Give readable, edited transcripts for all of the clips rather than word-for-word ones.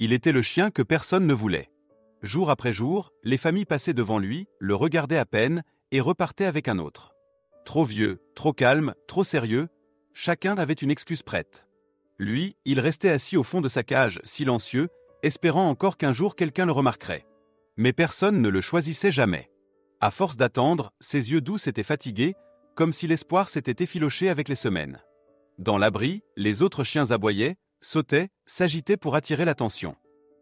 Il était le chien que personne ne voulait. Jour après jour, les familles passaient devant lui, le regardaient à peine et repartaient avec un autre. Trop vieux, trop calme, trop sérieux, chacun avait une excuse prête. Lui, il restait assis au fond de sa cage, silencieux, espérant encore qu'un jour quelqu'un le remarquerait. Mais personne ne le choisissait jamais. À force d'attendre, ses yeux doux s'étaient fatigués, comme si l'espoir s'était effiloché avec les semaines. Dans l'abri, les autres chiens aboyaient, sautaient, s'agitaient pour attirer l'attention.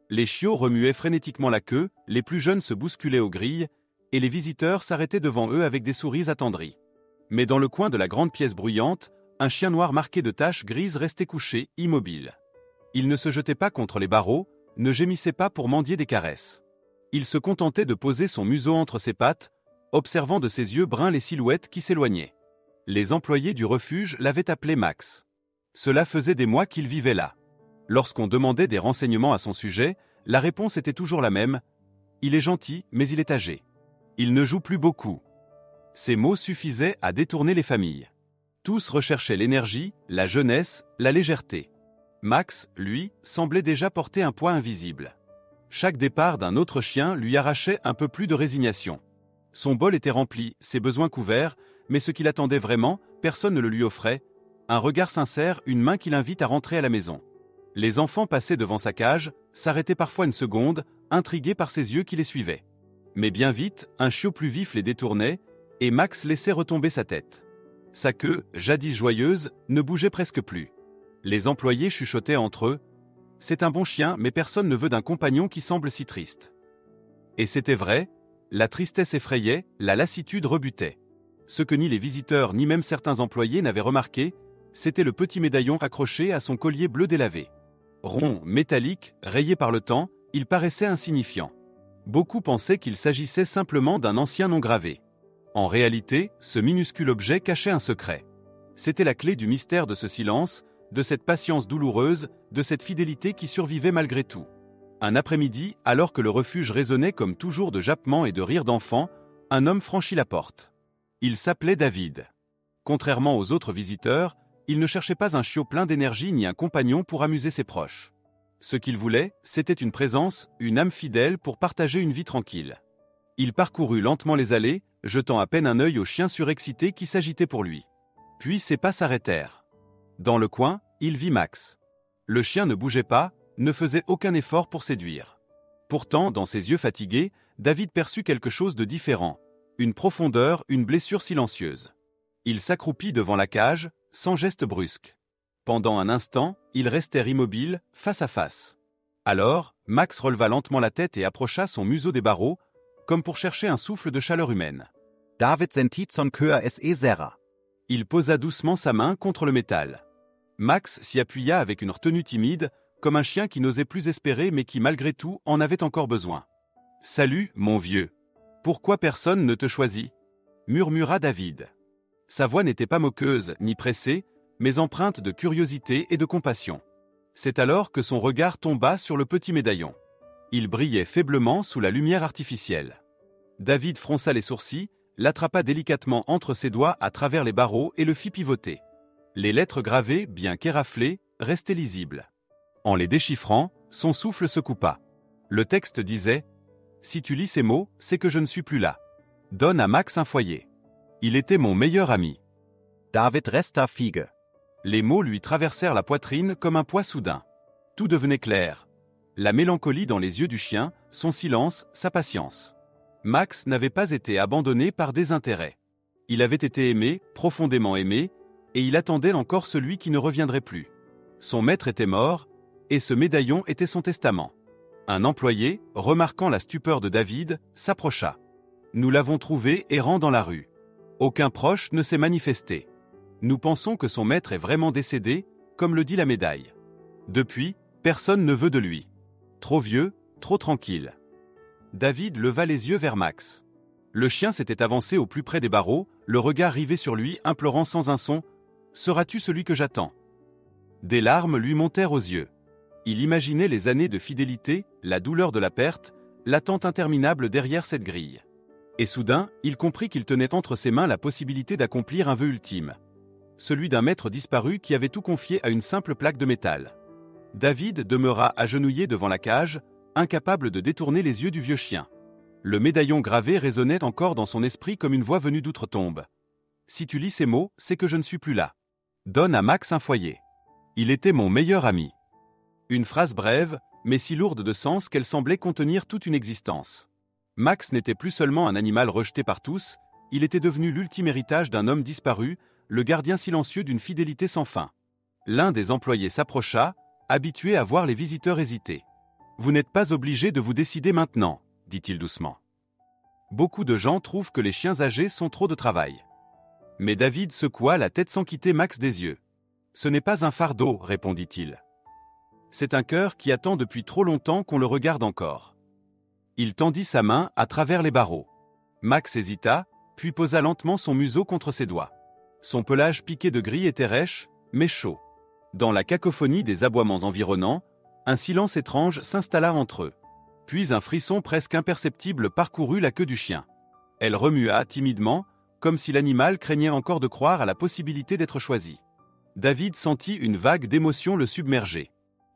Les chiots remuaient frénétiquement la queue, les plus jeunes se bousculaient aux grilles, et les visiteurs s'arrêtaient devant eux avec des souris attendries. Mais dans le coin de la grande pièce bruyante, un chien noir marqué de taches grises restait couché, immobile. Il ne se jetait pas contre les barreaux, ne gémissait pas pour mendier des caresses. Il se contentait de poser son museau entre ses pattes, observant de ses yeux bruns les silhouettes qui s'éloignaient. Les employés du refuge l'avaient appelé Max. Cela faisait des mois qu'il vivait là. Lorsqu'on demandait des renseignements à son sujet, la réponse était toujours la même. Il est gentil, mais il est âgé. Il ne joue plus beaucoup. Ces mots suffisaient à détourner les familles. Tous recherchaient l'énergie, la jeunesse, la légèreté. Max, lui, semblait déjà porter un poids invisible. Chaque départ d'un autre chien lui arrachait un peu plus de résignation. Son bol était rempli, ses besoins couverts, mais ce qu'il attendait vraiment, personne ne le lui offrait. Un regard sincère, une main qui l'invite à rentrer à la maison. Les enfants passaient devant sa cage, s'arrêtaient parfois une seconde, intrigués par ses yeux qui les suivaient. Mais bien vite, un chiot plus vif les détournait, et Max laissait retomber sa tête. Sa queue, jadis joyeuse, ne bougeait presque plus. Les employés chuchotaient entre eux. « C'est un bon chien, mais personne ne veut d'un compagnon qui semble si triste. » Et c'était vrai, la tristesse effrayait, la lassitude rebutait. Ce que ni les visiteurs ni même certains employés n'avaient remarqué, c'était le petit médaillon accroché à son collier bleu délavé. Rond, métallique, rayé par le temps, il paraissait insignifiant. Beaucoup pensaient qu'il s'agissait simplement d'un ancien nom gravé. En réalité, ce minuscule objet cachait un secret. C'était la clé du mystère de ce silence, de cette patience douloureuse, de cette fidélité qui survivait malgré tout. Un après-midi, alors que le refuge résonnait comme toujours de jappements et de rires d'enfants, un homme franchit la porte. Il s'appelait David. Contrairement aux autres visiteurs, il ne cherchait pas un chiot plein d'énergie ni un compagnon pour amuser ses proches. Ce qu'il voulait, c'était une présence, une âme fidèle pour partager une vie tranquille. Il parcourut lentement les allées, jetant à peine un œil aux chiens surexcités qui s'agitaient pour lui. Puis ses pas s'arrêtèrent. Dans le coin, il vit Max. Le chien ne bougeait pas, ne faisait aucun effort pour séduire. Pourtant, dans ses yeux fatigués, David perçut quelque chose de différent. Une profondeur, une blessure silencieuse. Il s'accroupit devant la cage, sans geste brusque. Pendant un instant, ils restèrent immobiles, face à face. Alors, Max releva lentement la tête et approcha son museau des barreaux, comme pour chercher un souffle de chaleur humaine. David sentit son cœur se serra. Il posa doucement sa main contre le métal. Max s'y appuya avec une retenue timide, comme un chien qui n'osait plus espérer mais qui malgré tout en avait encore besoin. « Salut, mon vieux. Pourquoi personne ne te choisit ?» murmura David. Sa voix n'était pas moqueuse ni pressée, mais empreinte de curiosité et de compassion. C'est alors que son regard tomba sur le petit médaillon. Il brillait faiblement sous la lumière artificielle. David fronça les sourcils, l'attrapa délicatement entre ses doigts à travers les barreaux et le fit pivoter. Les lettres gravées, bien qu'éraflées, restaient lisibles. En les déchiffrant, son souffle se coupa. Le texte disait « Si tu lis ces mots, c'est que je ne suis plus là. Donne à Max un foyer. Il était mon meilleur ami. » David resta figue. Les mots lui traversèrent la poitrine comme un poids soudain. Tout devenait clair. La mélancolie dans les yeux du chien, son silence, sa patience. Max n'avait pas été abandonné par désintérêt. Il avait été aimé, profondément aimé, et il attendait encore celui qui ne reviendrait plus. Son maître était mort, et ce médaillon était son testament. Un employé, remarquant la stupeur de David, s'approcha. « Nous l'avons trouvé errant dans la rue. Aucun proche ne s'est manifesté. Nous pensons que son maître est vraiment décédé, comme le dit la médaille. Depuis, personne ne veut de lui. Trop vieux, trop tranquille. » David leva les yeux vers Max. Le chien s'était avancé au plus près des barreaux, le regard rivé sur lui, implorant sans un son « Seras-tu celui que j'attends ?» Des larmes lui montèrent aux yeux. Il imaginait les années de fidélité, la douleur de la perte, l'attente interminable derrière cette grille. Et soudain, il comprit qu'il tenait entre ses mains la possibilité d'accomplir un vœu ultime. Celui d'un maître disparu qui avait tout confié à une simple plaque de métal. David demeura agenouillé devant la cage, incapable de détourner les yeux du vieux chien. Le médaillon gravé résonnait encore dans son esprit comme une voix venue d'outre-tombe. « Si tu lis ces mots, c'est que je ne suis plus là. Donne à Max un foyer. Il était mon meilleur ami. » Une phrase brève, mais si lourde de sens qu'elle semblait contenir toute une existence. Max n'était plus seulement un animal rejeté par tous, il était devenu l'ultime héritage d'un homme disparu, le gardien silencieux d'une fidélité sans fin. L'un des employés s'approcha, habitué à voir les visiteurs hésiter. « Vous n'êtes pas obligé de vous décider maintenant, » dit-il doucement. Beaucoup de gens trouvent que les chiens âgés sont trop de travail. Mais David secoua la tête sans quitter Max des yeux. « Ce n'est pas un fardeau, » répondit-il. « C'est un cœur qui attend depuis trop longtemps qu'on le regarde encore. » Il tendit sa main à travers les barreaux. Max hésita, puis posa lentement son museau contre ses doigts. Son pelage piqué de gris était rêche, mais chaud. Dans la cacophonie des aboiements environnants, un silence étrange s'installa entre eux. Puis un frisson presque imperceptible parcourut la queue du chien. Elle remua timidement, comme si l'animal craignait encore de croire à la possibilité d'être choisi. David sentit une vague d'émotion le submerger.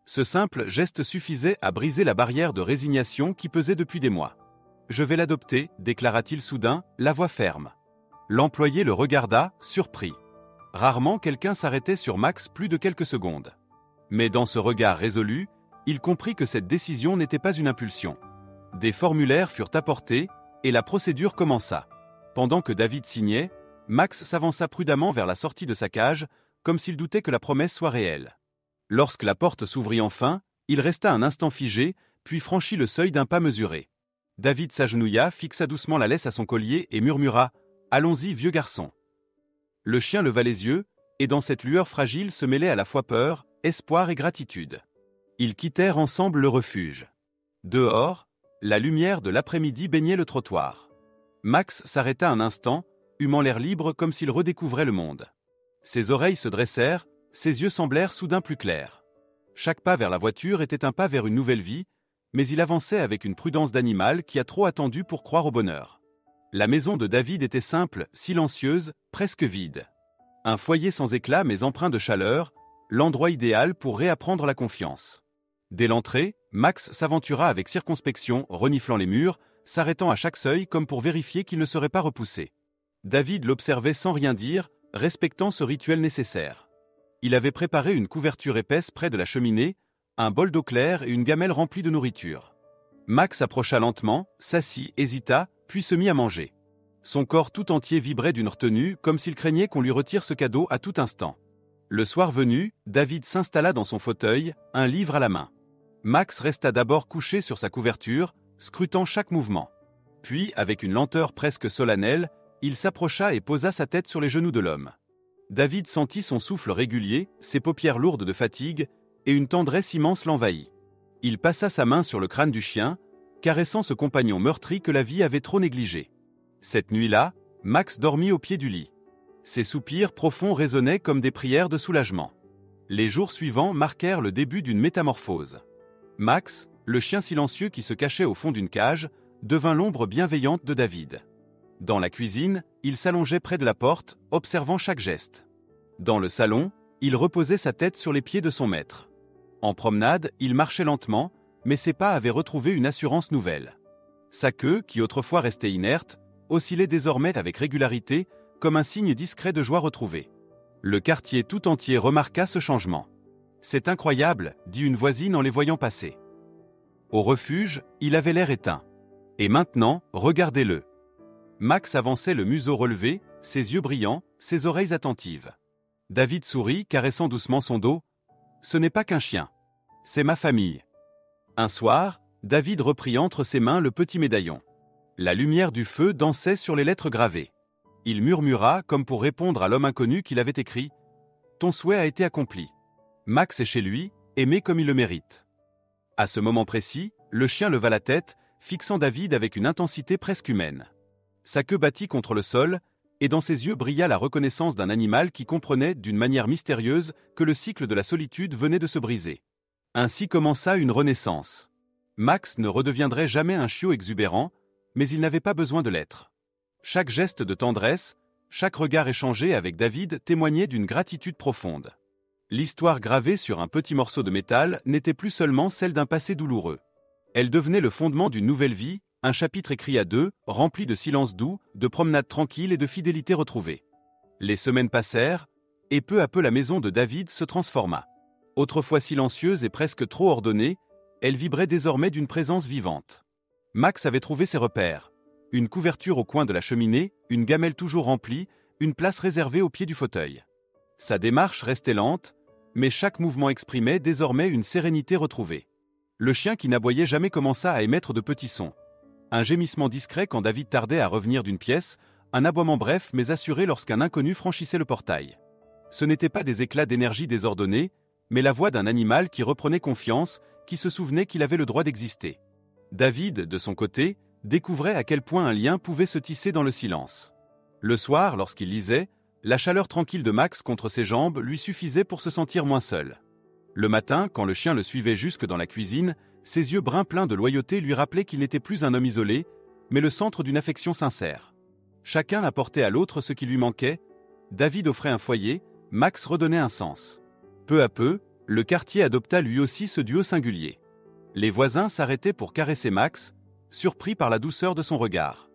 Ce simple geste suffisait à briser la barrière de résignation qui pesait depuis des mois. « Je vais l'adopter », déclara-t-il soudain, la voix ferme. L'employé le regarda, surpris. Rarement quelqu'un s'arrêtait sur Max plus de quelques secondes. Mais dans ce regard résolu, il comprit que cette décision n'était pas une impulsion. Des formulaires furent apportés, et la procédure commença. Pendant que David signait, Max s'avança prudemment vers la sortie de sa cage, comme s'il doutait que la promesse soit réelle. Lorsque la porte s'ouvrit enfin, il resta un instant figé, puis franchit le seuil d'un pas mesuré. David s'agenouilla, fixa doucement la laisse à son collier et murmura « Allons-y, vieux garçon ». Le chien leva les yeux, et dans cette lueur fragile se mêlait à la fois peur, espoir et gratitude. Ils quittèrent ensemble le refuge. Dehors, la lumière de l'après-midi baignait le trottoir. Max s'arrêta un instant, humant l'air libre comme s'il redécouvrait le monde. Ses oreilles se dressèrent, ses yeux semblèrent soudain plus clairs. Chaque pas vers la voiture était un pas vers une nouvelle vie, mais il avançait avec une prudence d'animal qui a trop attendu pour croire au bonheur. La maison de David était simple, silencieuse, presque vide. Un foyer sans éclat mais empreint de chaleur, l'endroit idéal pour réapprendre la confiance. Dès l'entrée, Max s'aventura avec circonspection, reniflant les murs, s'arrêtant à chaque seuil comme pour vérifier qu'il ne serait pas repoussé. David l'observait sans rien dire, respectant ce rituel nécessaire. Il avait préparé une couverture épaisse près de la cheminée, un bol d'eau claire et une gamelle remplie de nourriture. Max approcha lentement, s'assit, hésita, puis se mit à manger. Son corps tout entier vibrait d'une retenue, comme s'il craignait qu'on lui retire ce cadeau à tout instant. Le soir venu, David s'installa dans son fauteuil, un livre à la main. Max resta d'abord couché sur sa couverture, scrutant chaque mouvement. Puis, avec une lenteur presque solennelle, il s'approcha et posa sa tête sur les genoux de l'homme. David sentit son souffle régulier, ses paupières lourdes de fatigue, et une tendresse immense l'envahit. Il passa sa main sur le crâne du chien, caressant ce compagnon meurtri que la vie avait trop négligé. Cette nuit-là, Max dormit au pied du lit. Ses soupirs profonds résonnaient comme des prières de soulagement. Les jours suivants marquèrent le début d'une métamorphose. Max, le chien silencieux qui se cachait au fond d'une cage, devint l'ombre bienveillante de David. Dans la cuisine, il s'allongeait près de la porte, observant chaque geste. Dans le salon, il reposait sa tête sur les pieds de son maître. En promenade, il marchait lentement, mais ses pas avaient retrouvé une assurance nouvelle. Sa queue, qui autrefois restait inerte, oscillait désormais avec régularité, comme un signe discret de joie retrouvée. Le quartier tout entier remarqua ce changement. « C'est incroyable », dit une voisine en les voyant passer. Au refuge, il avait l'air éteint. Et maintenant, regardez-le. Max avançait le museau relevé, ses yeux brillants, ses oreilles attentives. David sourit, caressant doucement son dos. « Ce n'est pas qu'un chien. C'est ma famille. » Un soir, David reprit entre ses mains le petit médaillon. La lumière du feu dansait sur les lettres gravées. Il murmura, comme pour répondre à l'homme inconnu qu'il avait écrit « Ton souhait a été accompli. Max est chez lui, aimé comme il le mérite. » À ce moment précis, le chien leva la tête, fixant David avec une intensité presque humaine. Sa queue battit contre le sol, et dans ses yeux brilla la reconnaissance d'un animal qui comprenait d'une manière mystérieuse que le cycle de la solitude venait de se briser. Ainsi commença une renaissance. Max ne redeviendrait jamais un chiot exubérant, mais il n'avait pas besoin de l'être. Chaque geste de tendresse, chaque regard échangé avec David témoignait d'une gratitude profonde. L'histoire gravée sur un petit morceau de métal n'était plus seulement celle d'un passé douloureux. Elle devenait le fondement d'une nouvelle vie, un chapitre écrit à deux, rempli de silence doux, de promenades tranquilles et de fidélité retrouvée. Les semaines passèrent, et peu à peu la maison de David se transforma. Autrefois silencieuse et presque trop ordonnée, elle vibrait désormais d'une présence vivante. Max avait trouvé ses repères. Une couverture au coin de la cheminée, une gamelle toujours remplie, une place réservée au pied du fauteuil. Sa démarche restait lente, mais chaque mouvement exprimait désormais une sérénité retrouvée. Le chien qui n'aboyait jamais commença à émettre de petits sons. Un gémissement discret quand David tardait à revenir d'une pièce, un aboiement bref mais assuré lorsqu'un inconnu franchissait le portail. Ce n'étaient pas des éclats d'énergie désordonnés, mais la voix d'un animal qui reprenait confiance, qui se souvenait qu'il avait le droit d'exister. David, de son côté, découvrait à quel point un lien pouvait se tisser dans le silence. Le soir, lorsqu'il lisait, la chaleur tranquille de Max contre ses jambes lui suffisait pour se sentir moins seul. Le matin, quand le chien le suivait jusque dans la cuisine, ses yeux bruns pleins de loyauté lui rappelaient qu'il n'était plus un homme isolé, mais le centre d'une affection sincère. Chacun apportait à l'autre ce qui lui manquait. David offrait un foyer, Max redonnait un sens. Peu à peu, le quartier adopta lui aussi ce duo singulier. Les voisins s'arrêtaient pour caresser Max, surpris par la douceur de son regard.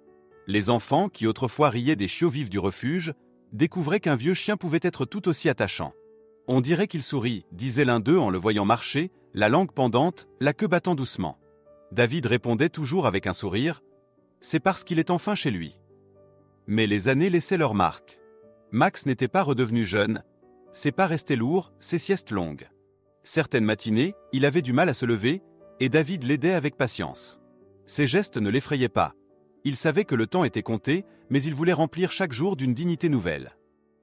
Les enfants, qui autrefois riaient des chiots vifs du refuge, découvraient qu'un vieux chien pouvait être tout aussi attachant. On dirait qu'il sourit, disait l'un d'eux en le voyant marcher, la langue pendante, la queue battant doucement. David répondait toujours avec un sourire, « C'est parce qu'il est enfin chez lui. » Mais les années laissaient leur marque. Max n'était pas redevenu jeune, ses pas restaient lourds, ses siestes longues. Certaines matinées, il avait du mal à se lever, et David l'aidait avec patience. Ses gestes ne l'effrayaient pas. Il savait que le temps était compté, mais il voulait remplir chaque jour d'une dignité nouvelle.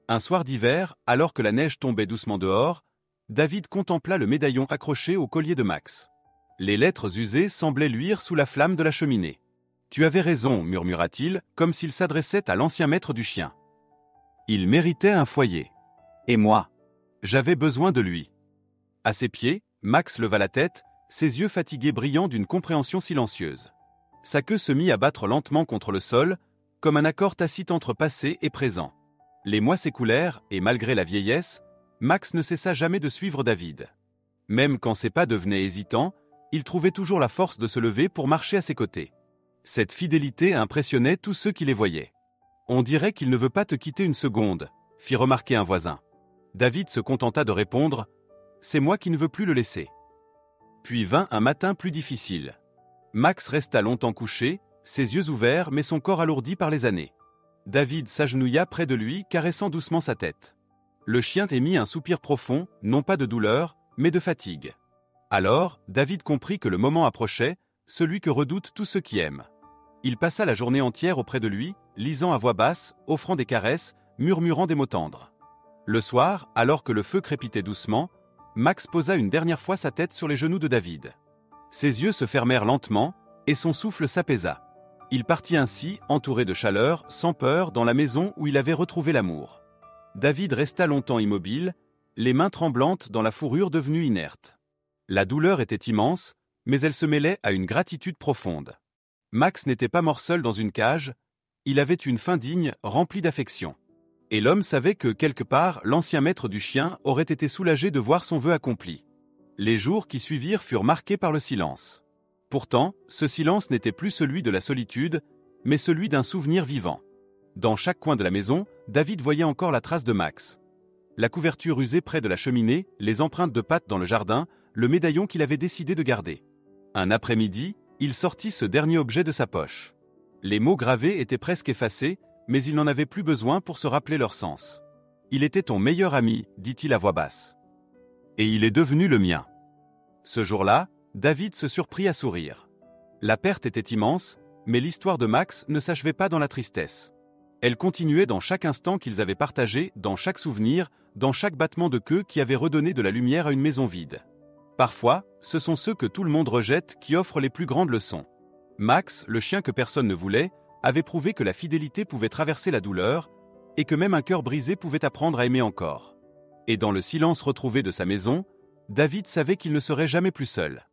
Un soir d'hiver, alors que la neige tombait doucement dehors, David contempla le médaillon accroché au collier de Max. Les lettres usées semblaient luire sous la flamme de la cheminée. « Tu avais raison », murmura-t-il, comme s'il s'adressait à l'ancien maître du chien. Il méritait un foyer. Et moi, j'avais besoin de lui. À ses pieds, Max leva la tête, ses yeux fatigués brillant d'une compréhension silencieuse. Sa queue se mit à battre lentement contre le sol, comme un accord tacite entre passé et présent. Les mois s'écoulèrent, et malgré la vieillesse, Max ne cessa jamais de suivre David. Même quand ses pas devenaient hésitants, il trouvait toujours la force de se lever pour marcher à ses côtés. Cette fidélité impressionnait tous ceux qui les voyaient. « On dirait qu'il ne veut pas te quitter une seconde », fit remarquer un voisin. David se contenta de répondre « C'est moi qui ne veux plus le laisser ». Puis vint un matin plus difficile. Max resta longtemps couché, ses yeux ouverts mais son corps alourdi par les années. David s'agenouilla près de lui, caressant doucement sa tête. Le chien émit un soupir profond, non pas de douleur, mais de fatigue. Alors, David comprit que le moment approchait, celui que redoutent tous ceux qui aiment. Il passa la journée entière auprès de lui, lisant à voix basse, offrant des caresses, murmurant des mots tendres. Le soir, alors que le feu crépitait doucement, Max posa une dernière fois sa tête sur les genoux de David. Ses yeux se fermèrent lentement, et son souffle s'apaisa. Il partit ainsi, entouré de chaleur, sans peur, dans la maison où il avait retrouvé l'amour. David resta longtemps immobile, les mains tremblantes dans la fourrure devenue inerte. La douleur était immense, mais elle se mêlait à une gratitude profonde. Max n'était pas mort seul dans une cage, il avait une fin digne, remplie d'affection. Et l'homme savait que, quelque part, l'ancien maître du chien aurait été soulagé de voir son vœu accompli. Les jours qui suivirent furent marqués par le silence. Pourtant, ce silence n'était plus celui de la solitude, mais celui d'un souvenir vivant. Dans chaque coin de la maison, David voyait encore la trace de Max. La couverture usée près de la cheminée, les empreintes de pattes dans le jardin, le médaillon qu'il avait décidé de garder. Un après-midi, il sortit ce dernier objet de sa poche. Les mots gravés étaient presque effacés, mais il n'en avait plus besoin pour se rappeler leur sens. « Il était ton meilleur ami », dit-il à voix basse. « Et il est devenu le mien. » Ce jour-là, David se surprit à sourire. La perte était immense, mais l'histoire de Max ne s'achevait pas dans la tristesse. Elle continuait dans chaque instant qu'ils avaient partagé, dans chaque souvenir, dans chaque battement de queue qui avait redonné de la lumière à une maison vide. Parfois, ce sont ceux que tout le monde rejette qui offrent les plus grandes leçons. Max, le chien que personne ne voulait, avait prouvé que la fidélité pouvait traverser la douleur, et que même un cœur brisé pouvait apprendre à aimer encore. Et dans le silence retrouvé de sa maison, David savait qu'il ne serait jamais plus seul.